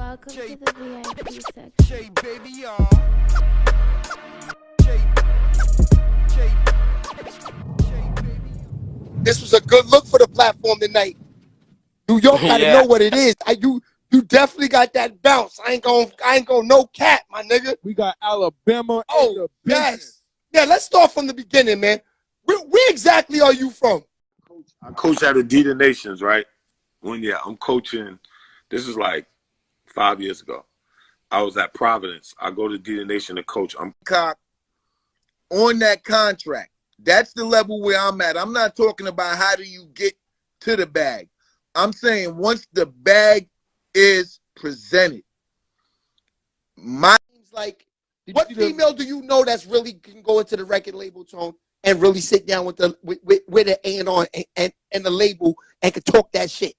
Welcome to the VIP section. J baby, This was a good look for the platform tonight. New York got to know what it is. You definitely got that bounce. I ain't gonna no cap, my nigga. We got Alabama. Oh, yes. Yeah, let's start from the beginning, man. Where exactly are you from? I coach at the D Nations, right? I'm coaching. This is like 5 years ago. I was at Providence. I go to D Nation to coach. I'm on that contract. That's the level where I'm at. I'm not talking about how do you get to the bag. I'm saying once the bag is presented. What female do you know that's really can go into the record label tone and really sit down with the A&R and the label and can talk that shit?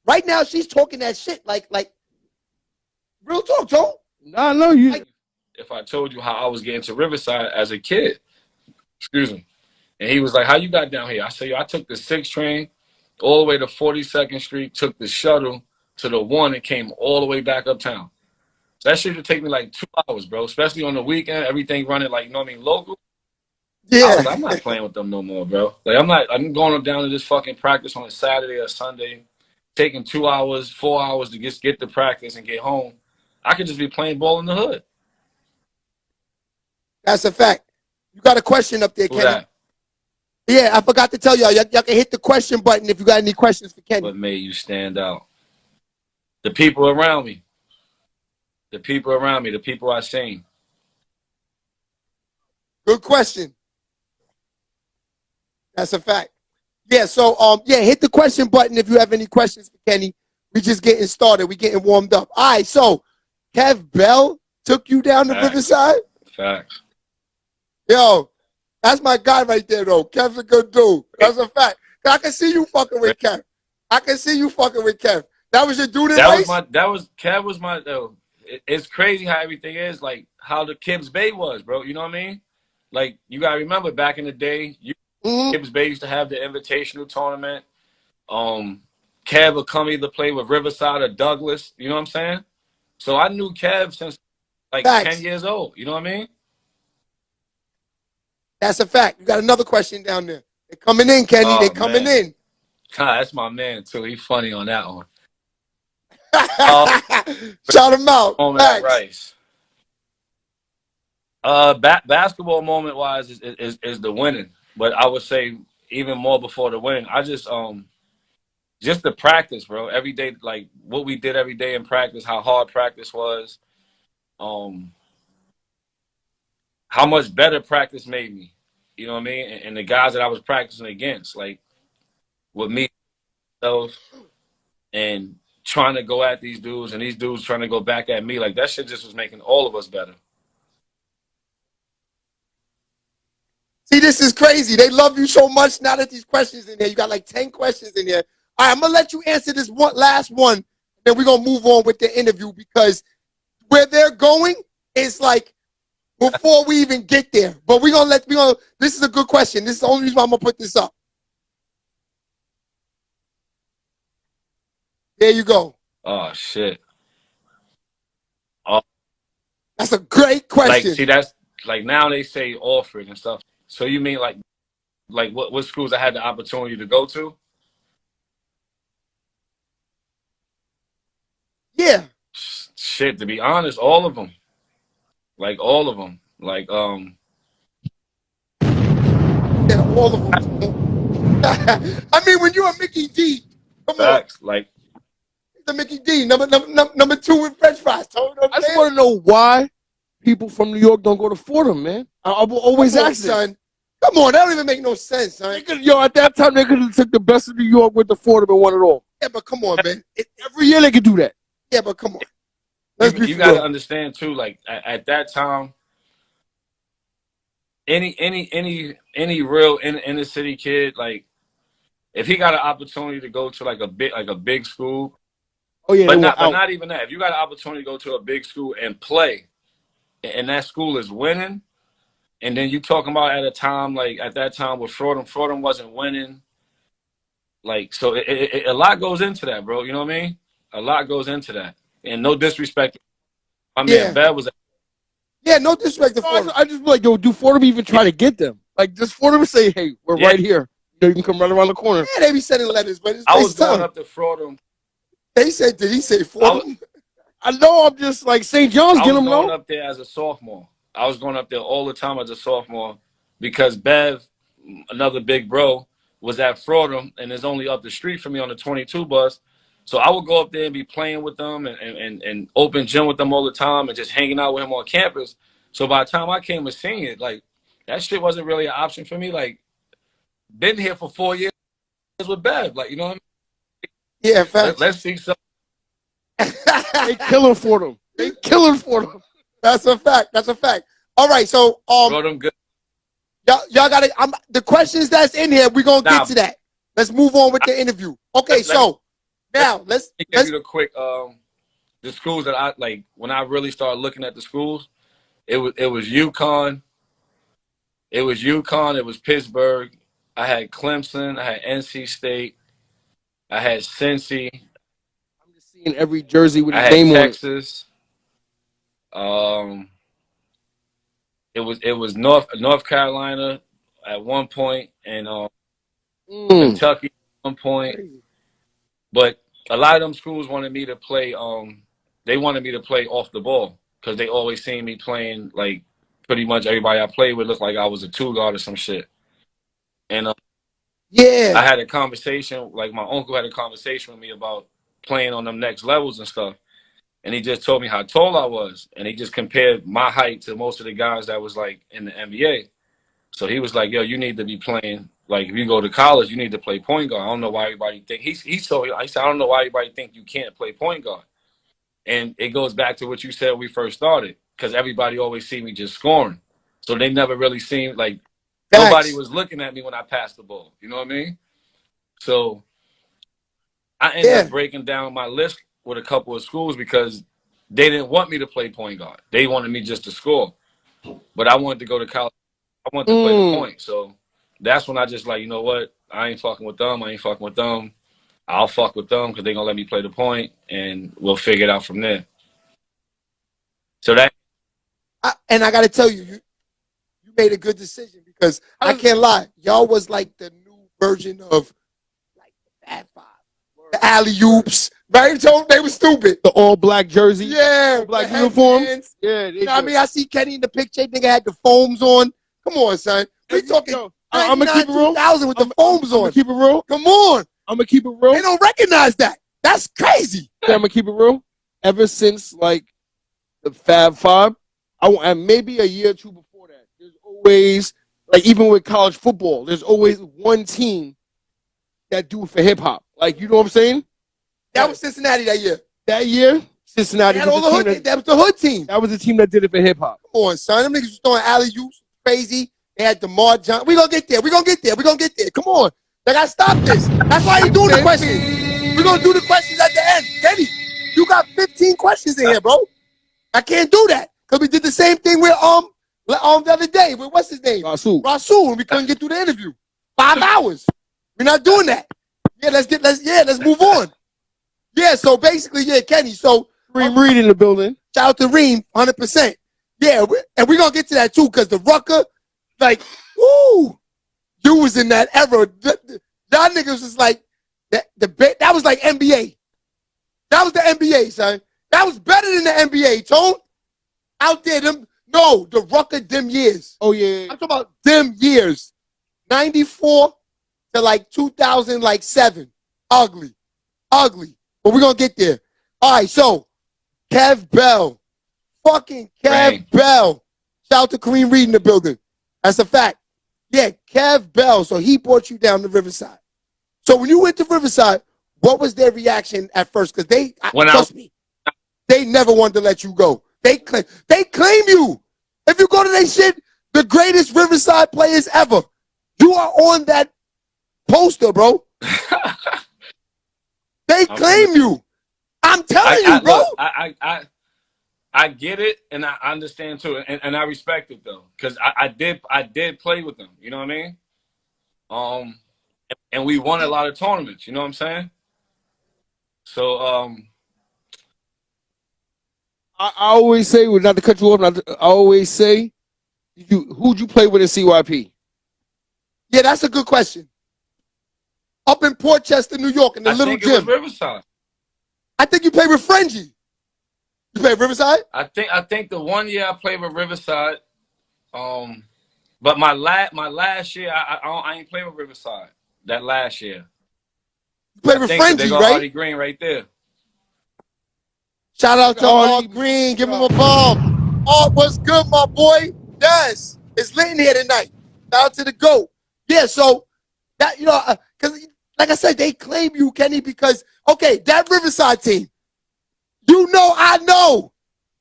Right now, she's talking that shit like real talk, Tone. I know you. If I told you how I was getting to Riverside as a kid, excuse me, and he was like, "How you got down here?" I said, "Yo, I took the 6 train all the way to 42nd Street, took the shuttle to the 1, and came all the way back uptown." So that shit would take me like 2 hours, bro. Especially on the weekend, everything running like, you know what I mean, local. Yeah, I'm not playing with them no more, bro. Like I'm going down to this fucking practice on a Saturday or Sunday, taking 2 hours, 4 hours to just get to practice and get home. I could just be playing ball in the hood. That's a fact. You got a question up there, Who's Kenny? that? Yeah, I forgot to tell y'all. Y'all can hit the question button if you got any questions for Kenny. What made you stand out? The people around me. The people around me. The people I seen. Good question. That's a fact. Yeah, so hit the question button if you have any questions for Kenny. We just getting started. We getting warmed up. All right, so Kev Bell took you down to Riverside? Facts. Yo, that's my guy right there, though. Kev's a good dude. That's a fact. I can see you fucking with Kev. That was your dude in race? Kev was my, it's crazy how everything is, like how the Kibbs Bay was, bro. You know what I mean? Like, you got to remember back in the day, Kibbs Bay used to have the invitational tournament. Kev would come either play with Riverside or Douglas. You know what I'm saying? So I knew Kev since like 10 years old. You know what I mean? That's a fact. You got another question down there. They're coming in, Kenny. They're coming in. God, that's my man, too. He's funny on that one. Shout him out. Rice. Basketball moment-wise is the winning. But I would say even more before the winning. I just the practice, bro. Every day, like what we did every day in practice, how hard practice was, how much better practice made me. You know what I mean? And the guys that I was practicing against, like with me, and trying to go at these dudes, and these dudes trying to go back at me, like that shit just was making all of us better. See, this is crazy. They love you so much now that these questions in here. You got like 10 questions in here. All right, I'm going to let you answer this last one, then we're going to move on with the interview because where they're going is like before we even get there. But this is a good question. This is the only reason why I'm going to put this up. There you go. Oh, shit. That's a great question. Like, see, that's like now they say offered and stuff. So you mean like what schools I had the opportunity to go to? Yeah. Shit, to be honest, all of them. Like all of them. Like Yeah, all of them. I mean, when you're a Mickey D, come facts, on. like the Mickey D, number 2 with French fries. I just want to know why people from New York don't go to Fordham, man. I will always ask this. Son. Come on, that don't even make no sense, son. At that time, they could have took the best of New York with the Fordham and won it all. Yeah, but come on, man. Every year they could do that. Yeah, but come on. You got to understand too. Like at that time, any real inner city kid, like if he got an opportunity to go to like a big school, but not even that. If you got an opportunity to go to a big school and play, and that school is winning, and then you talking about at that time with Fordham wasn't winning. Like, so a lot goes into that, bro. You know what I mean? A lot goes into that. And no disrespect. My Yeah. man Bev was. Yeah, no disrespect to Fordham. I just be like, yo, do Fordham even try to get them? Like, does Fordham say, hey, we're right here. You can come right around the corner. Yeah, they be sending letters, but it's I was tough. going up to Fordham. They said, did he say Fordham? I know, I'm just like, St. John's I get was them, going no? up there as a sophomore. I was going up there all the time as a sophomore because Bev, another big bro, was at Fordham and is only up the street from me on the 22 bus. So I would go up there and be playing with them and open gym with them all the time and just hanging out with him on campus. So by the time I came a senior, like, that shit wasn't really an option for me. Like, been here for 4 years with Bev. Like, you know what I mean? Yeah, facts. Let's see something. They killing Fordham. They killing Fordham. That's a fact. That's a fact. All right, so Fordham good. Y'all got to. The questions that's in here, we're gonna get to that. Let's move on with the interview. Okay, let's give you the quick the schools that I like when I really started looking at the schools. It was UConn. It was UConn. It was Pittsburgh. I had Clemson. I had NC State. I had Cincy. I'm just seeing every jersey with his name on it. Texas. It was North Carolina at one point and Kentucky at one point. But a lot of them schools wanted me to play. They wanted me to play off the ball because they always seen me playing like pretty much everybody I played with looked like I was a 2 guard or some shit. And I had a conversation, like my uncle had a conversation with me about playing on them next levels and stuff. And he just told me how tall I was. And he just compared my height to most of the guys that was like in the NBA. So he was like, yo, you need to be playing, like if you go to college, you need to play point guard. I don't know why everybody think he said, I don't know why everybody think you can't play point guard. And it goes back to what you said when we first started, because everybody always see me just scoring. So they never really seemed like nobody was looking at me when I passed the ball. You know what I mean? So I ended up breaking down my list with a couple of schools because they didn't want me to play point guard. They wanted me just to score. But I wanted to go to college. I wanted to play the point. So that's when I just like, you know what? I ain't fucking with them. I ain't fucking with them. I'll fuck with them because they're going to let me play the point, and we'll figure it out from there. So that. And I got to tell you, you made a good decision because I can't lie. Y'all was like the new version of like the Fab Five. The alley-oops. Right? So they were stupid. The all-black jersey. Yeah. All black uniforms. Yeah. You know what I mean? I see Kenny in the picture. Nigga had the foams on. Come on, son. We talking I'm going to keep it real. 2000 with the foams on. I'm going to keep it real. Come on. I'm going to keep it real. They don't recognize that. That's crazy. Yeah, I'm going to keep it real. Ever since, like, the Fab Five, and maybe a year or two before that, there's always, like, even with college football, there's always one team that do it for hip-hop. Like, you know what I'm saying? That was Cincinnati that year. That year, Cincinnati. That was the hood team. That was the team that did it for hip-hop. Come on, son. Them niggas was throwing alley-oops. Crazy. They had DeMar Johnson. We're going to get there. We're going to get there. We're going to get there. Come on. I got to stop this. That's why you doing the questions. We're going to do the questions at the end. Kenny, you got 15 questions in here, bro. I can't do that because we did the same thing with the other day with what's his name? Rasul, and we couldn't get through the interview. 5 hours. We're not doing that. Yeah, let's move on. Yeah, so basically, Kenny. So Reem Reed in the building. Shout out to Reem, 100%. Yeah, and we're gonna get to that too, because the Rucker, like, woo, you was in that era. Y'all niggas was like that was like NBA. That was the NBA, son. That was better than the NBA, Tone. Out there, the Rucker them years. Oh yeah. I'm talking about them years. 94 to like 2007. Ugly. But we're gonna get there. All right, so Kev Bell. Fucking Kev Bell. Shout out to Kareem Reed in the building. That's a fact. Yeah, Kev Bell. So he brought you down to Riverside. So when you went to Riverside, what was their reaction at first? Because trust me, they never wanted to let you go. They claim you. If you go to their shit, the greatest Riverside players ever. You are on that poster, bro. They claim you. I'm telling you, bro. Look, I get it, and I understand too, and I respect it though, because I did play with them. You know what I mean? And we won a lot of tournaments. You know what I'm saying? So I always say, well, not to cut you off, I always say, who'd you play with in CYP? Yeah, that's a good question. Up in Port Chester, New York, in the little think gym. it was Riverside. I think you played with Frenchie. You played Riverside? I think the 1 year I played with Riverside, but my last year I ain't played with Riverside. That last year. You played with They Frenchie, go right? Artie Green right there. Shout out to Art Green. Give him a bomb. Art, what's good, my boy? Yes. It's lit in here tonight. Shout out to the GOAT. Yeah, so that, because like I said, they claim you, Kenny, because, okay, that Riverside team, I know.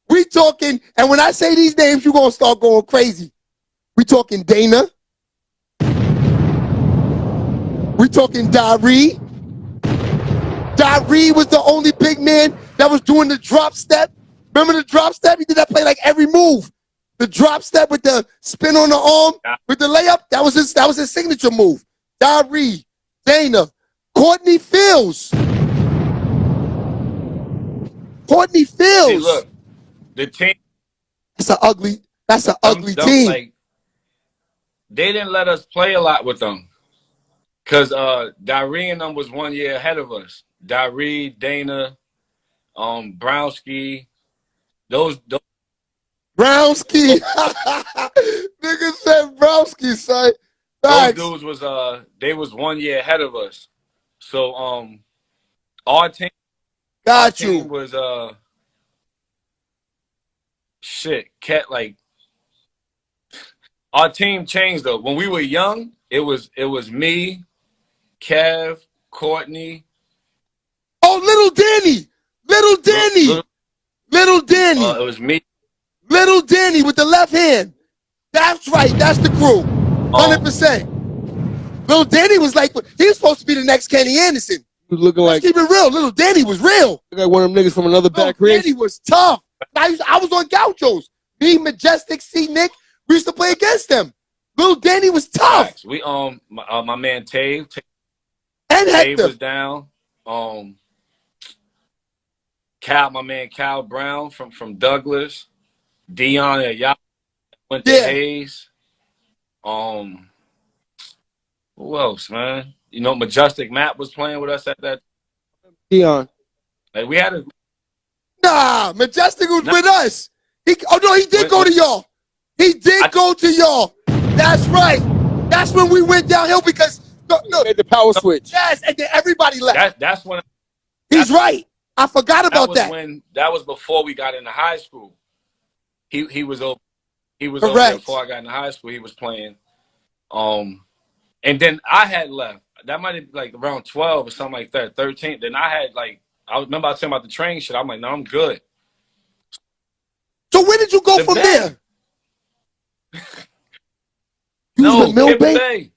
We talking, and when I say these names, you're going to start going crazy. We talking Dana. We talking Daree. Daree was the only big man that was doing the drop step. Remember the drop step? He did that play like every move. The drop step with the spin on the arm, with the layup, that was his signature move. Daree, Dana, Courtney Fields. Courtney Fields. See, look, the team. That's an ugly team. Like, they didn't let us play a lot with them. Because Daree and them was 1 year ahead of us. Daree, Dana, Brownski, those Brownski. Nigga said Brownski, son. Those dudes was they was 1 year ahead of us. So our team was our team changed though. When we were young, it was me, Kev, Courtney. Oh, Little Danny. It was me. Little Danny with the left hand. That's right. That's the crew. 100%. Little Danny was like, he was supposed to be the next Kenny Anderson. He was looking like, keep it real. Little Danny was real. Look like one of them niggas from another back race. Danny was tough. I was on Gauchos. Me, Majestic, C. Nick, we used to play against them. Little Danny was tough. Facts. We my man Tave and Tave Hector was down. My man Cal Brown from Douglas. Dion and y'all went to Hayes. Who else, man? Majestic Matt was playing with us at that. Dion. Like we had Majestic was with us. He did go to y'all. He did go to y'all. That's right. That's when we went downhill because made the power switch. Yes, and then everybody left. That's when he's right. I forgot about that. That was before we got into high school. He was over Correct. Before I got into high school. He was playing. And then I had left. That might have been like around 12 or something like that, 13. Then I remember I was talking about the train shit. I'm like, no, I'm good. So where did you go from there? No, Mill Bay.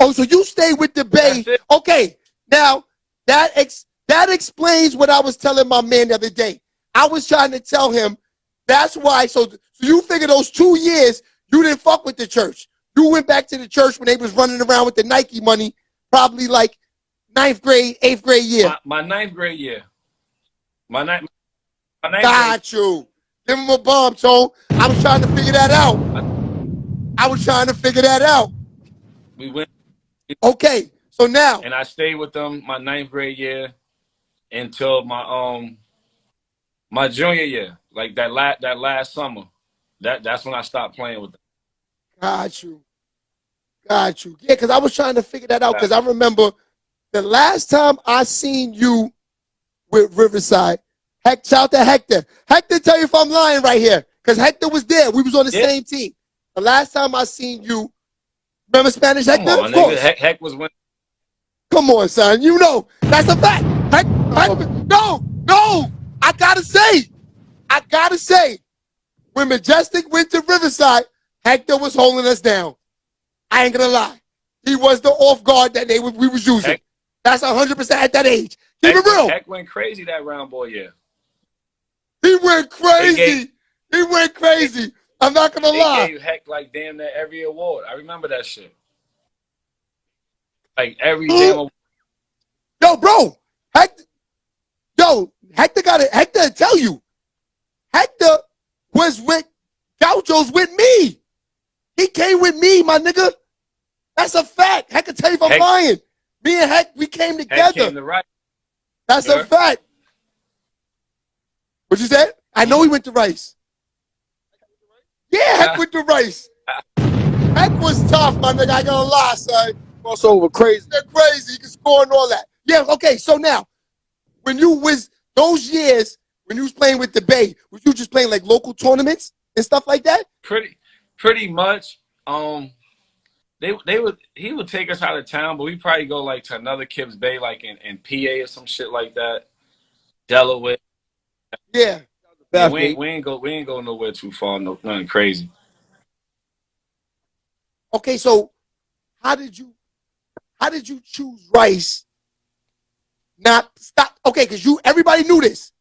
Oh, so you stayed with the Bay. Okay, now that explains what I was telling my man the other day. I was trying to tell him that's why. So you figure those 2 years you didn't fuck with the church. You went back to the church when they was running around with the Nike money, probably like 9th grade, 8th grade year. My 9th grade year. My ninth Got you. Give him a bomb, Tone. I was trying to figure that out. We went. Okay, so now. And I stayed with them my 9th grade year until my junior year, like that last summer. That's when I stopped playing with them. Got you. Yeah, because I was trying to figure that out because I remember the last time I seen you with Riverside. Shout out to Hector. Hector, tell you if I'm lying right here because Hector was there. We was on the same team. The last time I seen you, remember Spanish Hector? Of course. Heck was winning. Come on, son. That's a fact. No. I gotta say, when Majestic went to Riverside, Hector was holding us down. I ain't gonna lie. He was the off guard that we was using. That's 100% at that age. Keep it real. Heck went crazy that round boy year. He went crazy. I'm not gonna lie. They gave Heck like damn near every award. I remember that shit. Like every damn award. Yo, bro. Yo, Hector got it. Hector tell you. Hector was with Gaucho's with me. He came with me, my nigga. That's a fact. Heck can tell you if I'm lying. Me and Heck, we came together. Heck came to Rice. That's a fact. What you said? I know he went to Rice. Yeah, Heck went to Rice. Heck was tough, my nigga. I ain't gonna lie, son. Crossover crazy. They're crazy. He can score and all that. Yeah, okay, so now, when you was, those years, when you was playing with the Bay, was you just playing like local tournaments and stuff like that? Pretty much. He would take us out of town, but we probably go like to another Kips Bay, like in PA or some shit like that. Delaware. Yeah. Yeah, we ain't go nowhere too far, nothing crazy. Okay, so how did you choose Rice? Not stop. Okay, because everybody knew this.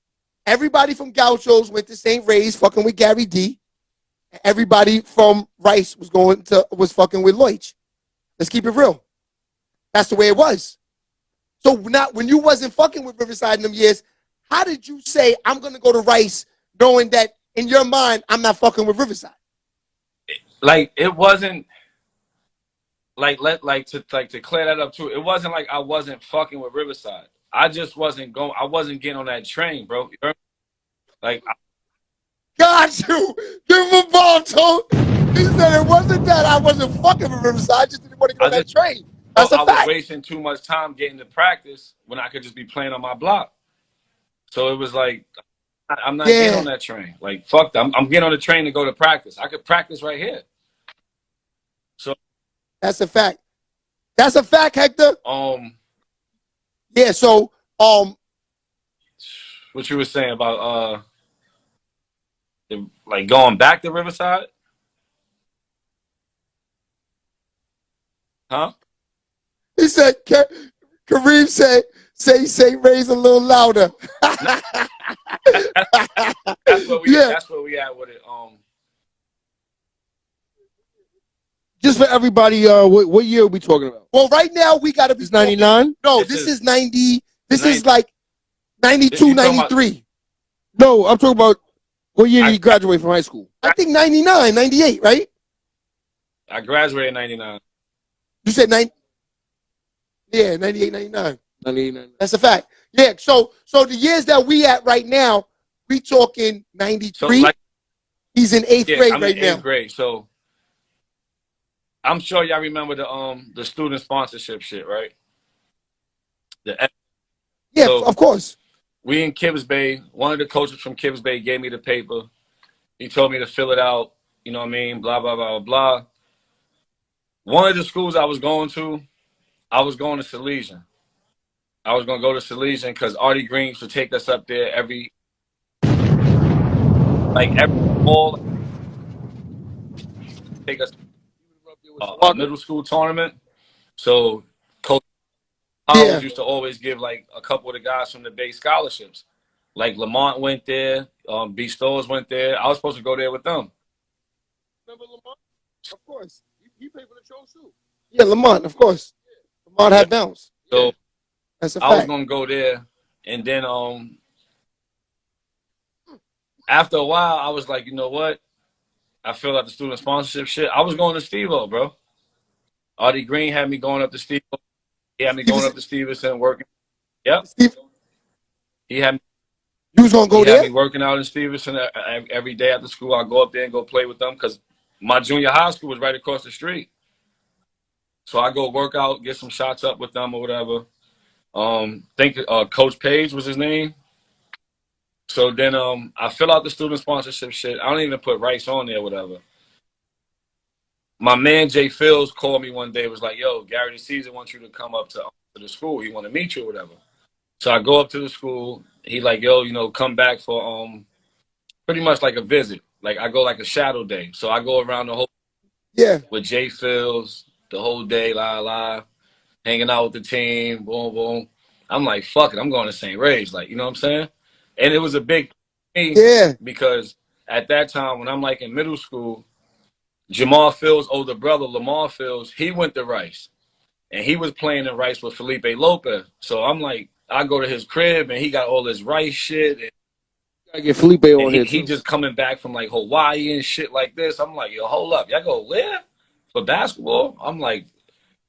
Everybody from Gauchos went to St. Ray's fucking with Gary D. Everybody from Rice was fucking with Leutsch. Let's keep it real. That's the way it was. So not when you wasn't fucking with Riverside in them years, how did you say I'm gonna go to Rice knowing that in your mind I'm not fucking with Riverside? Like it wasn't to clear that up too. It wasn't like I wasn't fucking with Riverside. I just wasn't going. I wasn't getting on that train, bro. Like. Got you. Give him a bomb, Tone. He said it wasn't that I wasn't fucking with Riverside. I just didn't want to get on that train. That's a fact. I was wasting too much time getting to practice when I could just be playing on my block. So it was like, I'm not getting on that train. Like, fuck that. I'm getting on the train to go to practice. I could practice right here. So that's a fact. That's a fact, Hector. Yeah. So what you were saying about like going back to Riverside? Huh? He said, Kareem said, say Ray's a little louder. That's where we at with it. Just for everybody, what year are we talking about? Well, right now we got to be 99. No, this is 90. This is like 92, 93. No, I'm talking about what year did you graduate from high school? I think 99, 98, right? I graduated in 99. You said 90? Yeah, 98, 99. 98, 99. That's a fact. Yeah, so the years that we at right now, we talking 93. So like, he's in 8th grade right now. 8th grade, so I'm sure y'all remember the student sponsorship shit, right? Yeah, so, of course. We in Kips Bay. One of the coaches from Kips Bay gave me the paper. He told me to fill it out. You know what I mean? Blah, blah, blah, blah. One of the schools I was going to Salesian. I was going to go to Salesian because Artie Green used to take us up there every fall. Take us a middle school tournament. So Coach Howells used to always give like a couple of the guys from the Bay scholarships. Like Lamont went there, B. Stowers went there. I was supposed to go there with them. Remember Lamont? Of course. He played for the Trolls too. Yeah, Lamont, of course. Lamont had bounce. So that's a fact. I was gonna go there, and then after a while, I was like, you know what? I filled out the student sponsorship shit. I was going to Steve-O, bro. Artie Green had me going up to Steve-O. He had me going up to Stevenson working. Yep. He had me. You was gonna go there? He had me working out in Stevenson every day after school. I go up there and go play with them because my junior high school was right across the street. So I go work out, get some shots up with them or whatever. Think Coach Page was his name. So then I fill out the student sponsorship shit. I don't even put Rice on there or whatever. My man Jay Fields called me one day, was like, yo, Gary DeCesar wants you to come up to the school. He want to meet you or whatever. So I go up to the school. He like, yo, you know, come back for pretty much like a visit. Like I go like a shadow day. So I go around the whole with Jay Fields the whole day, hanging out with the team, boom, boom. I'm like, fuck it, I'm going to St. Ray's, like, you know what I'm saying? And it was a big thing because at that time when I'm like in middle school, Jamal Fields' older brother, Lamar Fields, he went to Rice. And he was playing in Rice with Felipe Lopez. So I'm like, I go to his crib and he got all this rice shit. And Gotta get Felipe on here too. he just coming back from like Hawaii and shit like this. I'm like, yo, hold up. Y'all go where? For basketball? I'm like,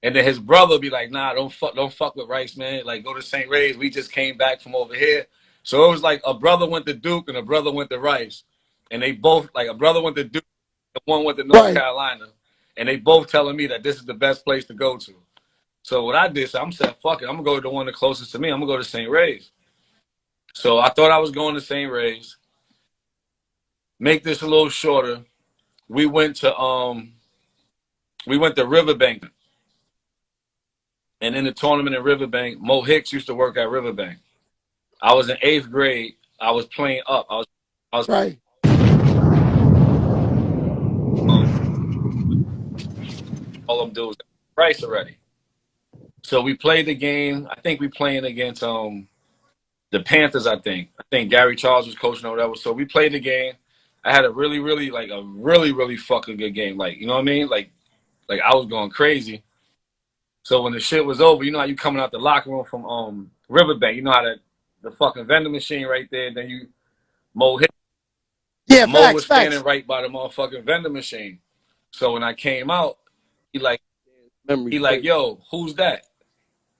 and then his brother be like, nah, don't fuck with Rice, man. Like, go to St. Ray's. We just came back from over here. So it was like a brother went to Duke and a brother went to Rice. And they both, like, a brother went to Duke and one went to North Carolina. And they both telling me that this is the best place to go to. So what I did, so I'm saying, fuck it. I'm going to go to the one the closest to me. I'm going to go to St. Ray's. So I thought I was going to St. Ray's. Make this a little shorter. We went to Riverbank. And in the tournament in Riverbank, Mo Hicks used to work at Riverbank. I was in 8th grade. I was playing up. I was right. All them dudes Rice already. So we played the game. I think we playing against the Panthers. I think Gary Charles was coaching or whatever. So we played the game. I had a really fucking good game. Like, you know what I mean? Like I was going crazy. So when the shit was over, you know how you coming out the locker room from Riverbank, you know how the fucking vending machine right there, then you Mo hit. Yeah, Mo was standing right by the motherfucking vending machine. So when I came out, he like, yo, who's that?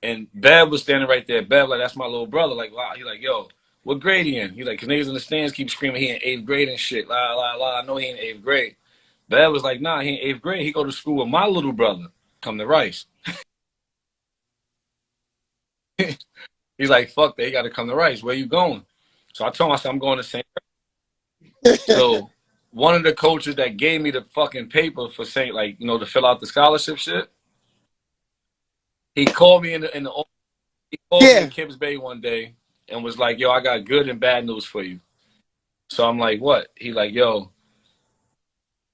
And Bev was standing right there. Bev like, that's my little brother. Like, wow. He like, yo, what grade he in? He like, cause niggas in the stands keep screaming he in 8th grade and shit. La la la. I know he in 8th grade. Bev was like, nah, he in 8th grade. He go to school with my little brother. Come to Rice. He's like, fuck that. He got to come to Rice. Where you going? So I told him, I said, I'm going to St. So one of the coaches that gave me the fucking paper for St. like, you know, to fill out the scholarship shit, he called me in Kips Bay one day and was like, yo, I got good and bad news for you. So I'm like, what? He like, yo,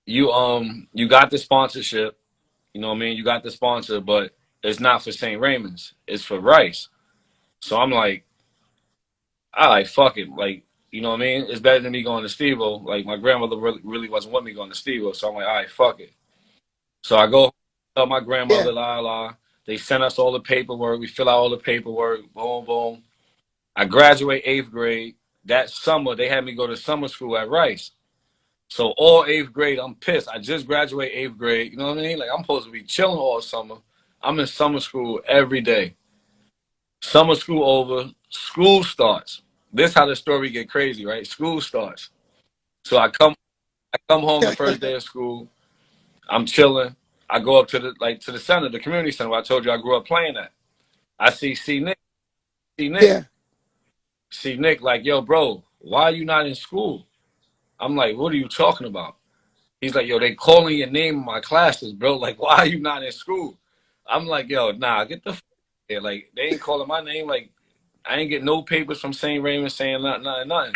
you got the sponsorship. You know what I mean? You got the sponsor, but it's not for St. Raymond's. It's for Rice. So I'm like, I like, fuck it. Like, you know what I mean? It's better than me going to Steve-O. Like, my grandmother really wasn't with me going to Steve-O. So I'm like, all right, fuck it. So I go tell my grandmother, la. They sent us all the paperwork. We fill out all the paperwork. Boom, boom. I graduate 8th grade. That summer, they had me go to summer school at Rice. So all 8th grade, I'm pissed. I just graduated 8th grade. You know what I mean? Like, I'm supposed to be chilling all summer. I'm in summer school every day. Summer school over. School starts. This how the story get crazy, right? School starts. So I come home the first day of school. I'm chilling. I go up to the center, the community center where I told you I grew up playing at. I see Nick. Yeah. See Nick like, yo, bro, why are you not in school? I'm like, what are you talking about? He's like, yo, they calling your name in my classes, bro. Like, why are you not in school? I'm like, yo, nah, get the here. Like, they ain't calling my name. Like, I ain't get no papers from St. Raymond saying nothing.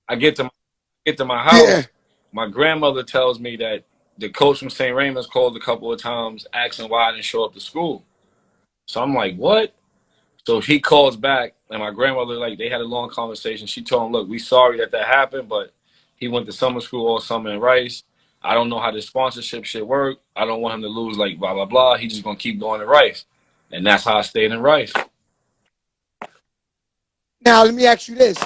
I get to my house. Yeah. My grandmother tells me that the coach from St. Raymond's called a couple of times asking why I didn't show up to school. So I'm like, what? So he calls back, and my grandmother, like, they had a long conversation. She told him, look, we sorry that happened, but he went to summer school all summer in Rice. I don't know how this sponsorship shit work. I don't want him to lose, like, blah, blah, blah. He's just going to keep going to Rice. And that's how I stayed in Rice. Now, let me ask you this.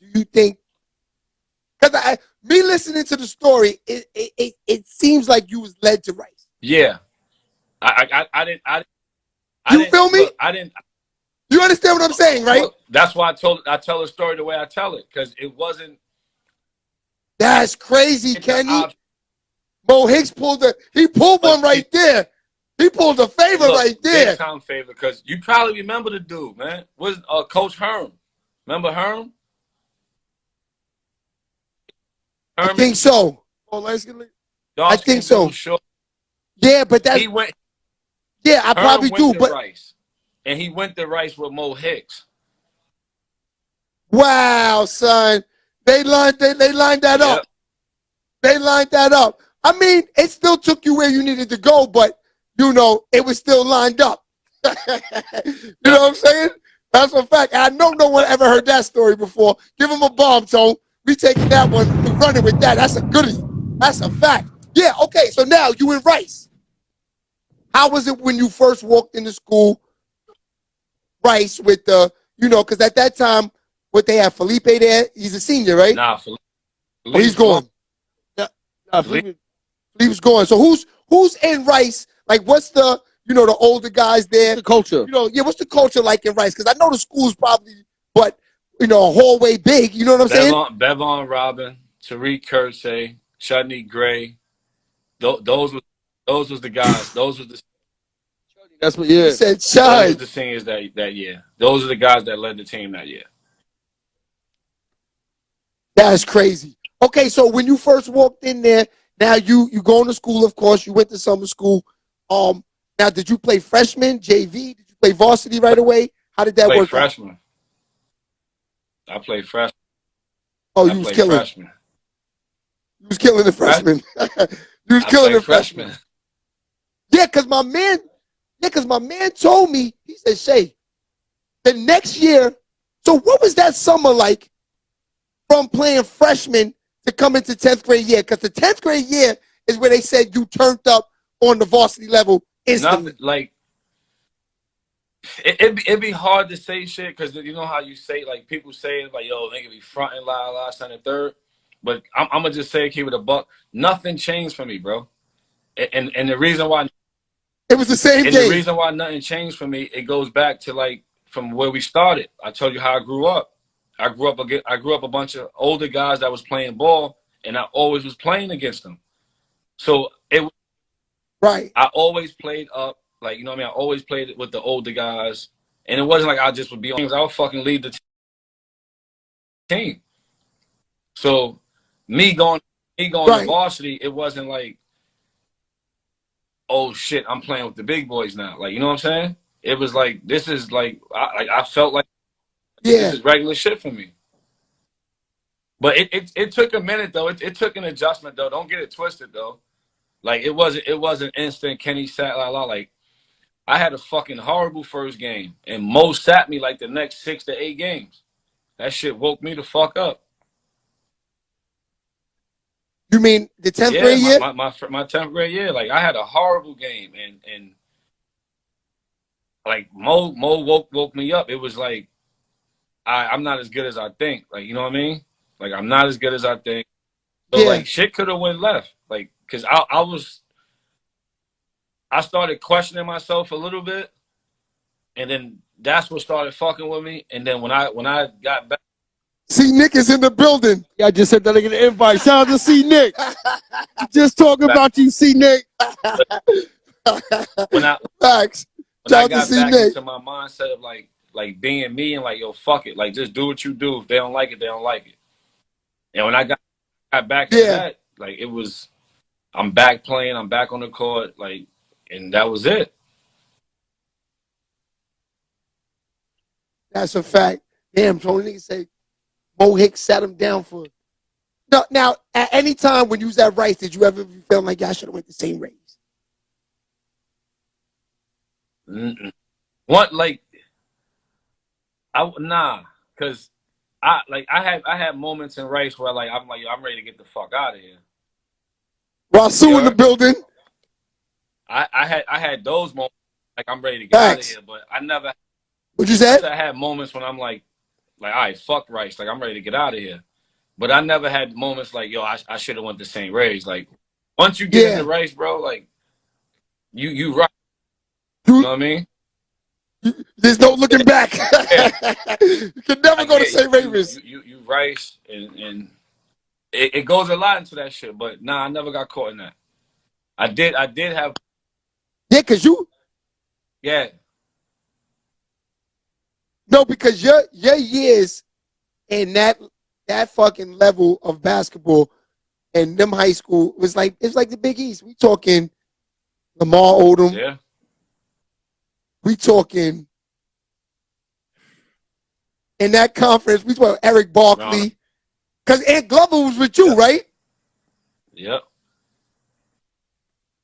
Do you think, because me listening to the story, it seems like you was led to Rice. Yeah. I didn't. You feel me? Look, I didn't. You understand what I'm saying, right? Look, that's why I tell the story the way I tell it, because it wasn't. That's crazy, Kenny. Mo Hicks pulled one right there. He pulled a favor right there. Big time favor, because you probably remember the dude, man. Was Coach Herm? Remember Herm? I think so. I think so. Yeah, but that's. He went. Yeah, I probably do. But Rice, and he went to Rice with Mo Hicks. Wow, son, they lined that up. They lined that up. I mean, it still took you where you needed to go, but you know it was still lined up. You know what I'm saying? That's a fact. I know no one ever heard that story before. Give him a bomb, Tone. We taking that one and running with that. That's a goodie. That's a fact. Yeah. Okay. So now you in Rice. How was it when you first walked into school? Rice with the, because at that time, what they have, Felipe there, he's a senior, right? Nah, Oh, he's gone. Felipe's gone. So who's in Rice? Like, what's the, the older guys there? The culture. What's the culture like in Rice? Because I know the school's probably, but, a hallway big. You know what I'm saying? Bevon Robin, Tariq Kersey, Chudney Gray. Those was the guys. Those was the. That's what. Yeah. He said, those was the seniors that year. Those are the guys that led the team that year. That's crazy. Okay, so when you first walked in there, now you going to school, of course. You went to summer school. Now, did you play freshman, JV? Did you play varsity right away? How did that work freshman. out? I played freshman. Oh, you was killing. Freshman. You was killing the freshman. You was killing the freshman. Yeah, because my man told me, he said, Shay, the next year, so what was that summer like from playing freshman to come into 10th grade year? Because the 10th grade year is where they said you turned up on the varsity level instantly. Nothing, like, it'd be hard to say shit because you know how you say, like, people say, like, yo, they could be fronting last and third. But I'm going to just say, keep it a buck. Nothing changed for me, bro. And the reason why. It was the same game. The reason why nothing changed for me, it goes back to, like, from where we started. I told you how I grew up. I grew up a bunch of older guys that was playing ball, and I always was playing against them. So right. I always played up, like, you know what I mean? I always played with the older guys, and it wasn't like I just would be on teams. I would fucking lead the team. So me going right. to varsity, it wasn't like, oh shit, I'm playing with the big boys now. Like, you know what I'm saying? It was like, this is like, I felt like this is regular shit for me. But it took a minute though. It took an adjustment though. Don't get it twisted though. Like, it wasn't instant. Kenny sat like I had a fucking horrible first game, and Mo sat me like the next 6 to 8 games. That shit woke me the fuck up. You mean the 10th grade year? My 10th grade year. Like, I had a horrible game, and like Mo woke me up. It was like I'm not as good as I think. Like, you know what I mean? Like, I'm not as good as I think. So like, shit could have went left. Like, cause I started questioning myself a little bit, and then that's what started fucking with me. And then when I got back. See, Nick is in the building. Yeah, I just said that nigga the invite. Shout out to C Nick. Just talking about you, C Nick. When I Facts. got back into my mindset of like being me and like, yo, fuck it. Like, just do what you do. If they don't like it, they don't like it. And when I got back into that, like, it was, I'm back playing, I'm back on the court, like, and that was it. That's a fact. Damn, Tony niggas say Mo Hicks sat him down for. Now, at any time when you was at Rice, did you ever feel like y'all should have went the same race? What, like, because I had moments in Rice where I'm ready to get the fuck out of here. Rasul in the building. I had those moments like I'm ready to get out of here, but I never. What'd you say? I had moments when I'm like, all right, fuck Rice, like I'm ready to get out of here. But I never had moments like, yo, I should have went the St. Ray's. Like, once you get into Rice, bro, like you right. You know what I mean? There's no looking back. You can never go to St. Ray's. You Rice, and it goes a lot into that shit. But I never got caught in that. I did have. Yeah, cause you. Yeah. No, because your years in that fucking level of basketball and them high school was like, it's like the Big East. We talking Lamar Odom. Yeah. We talking in that conference. We talking Eric Barkley, because Ant Glover was with you, right? Yep.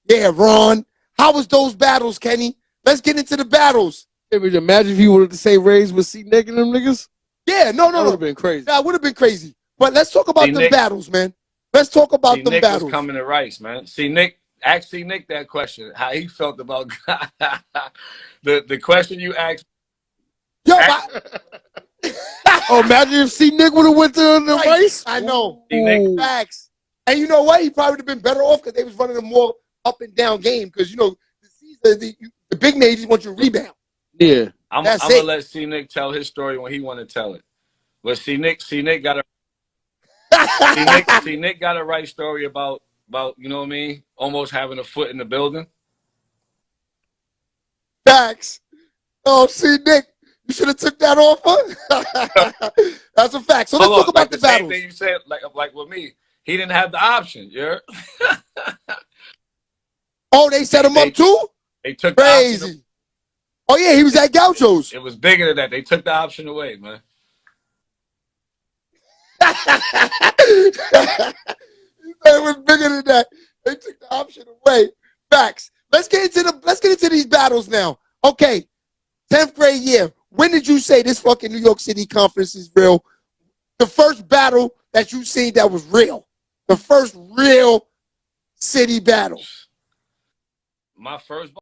Yeah, Ron. How was those battles, Kenny? Let's get into the battles. Imagine if you were the same Rays with C Nick and them niggas. Yeah, no. That would have been crazy. That would have been crazy. But let's talk about the battles, man. Let's talk about the battles. Was coming to Rice, man. Ask C Nick that question. How he felt about the question you asked. Oh, imagine if C. Nick would have went to the race. I know. C. Nick. Ooh. Facts. And you know what? He probably would have been better off because they was running a more up and down game. Because you know the big names want you to rebound. Yeah. I'm gonna let C. Nick tell his story when he want to tell it. But C. Nick got a C. Nick got a right story about you know what I mean, almost having a foot in the building. Facts. Oh, see, Nick, you should have took that offer. That's a fact. So let's talk about the battles. Same thing you said, like with me, he didn't have the option. Yeah. Oh, they set him up too? They took crazy. The option. Oh yeah, he was at Gaucho's. It was bigger than that. They took the option away, man. It was bigger than that. They took the option away. Facts. Let's get into these battles now. Okay. 10th grade year. When did you say this fucking New York City conference is real? The first battle that you seen that was real. The first real city battle. My first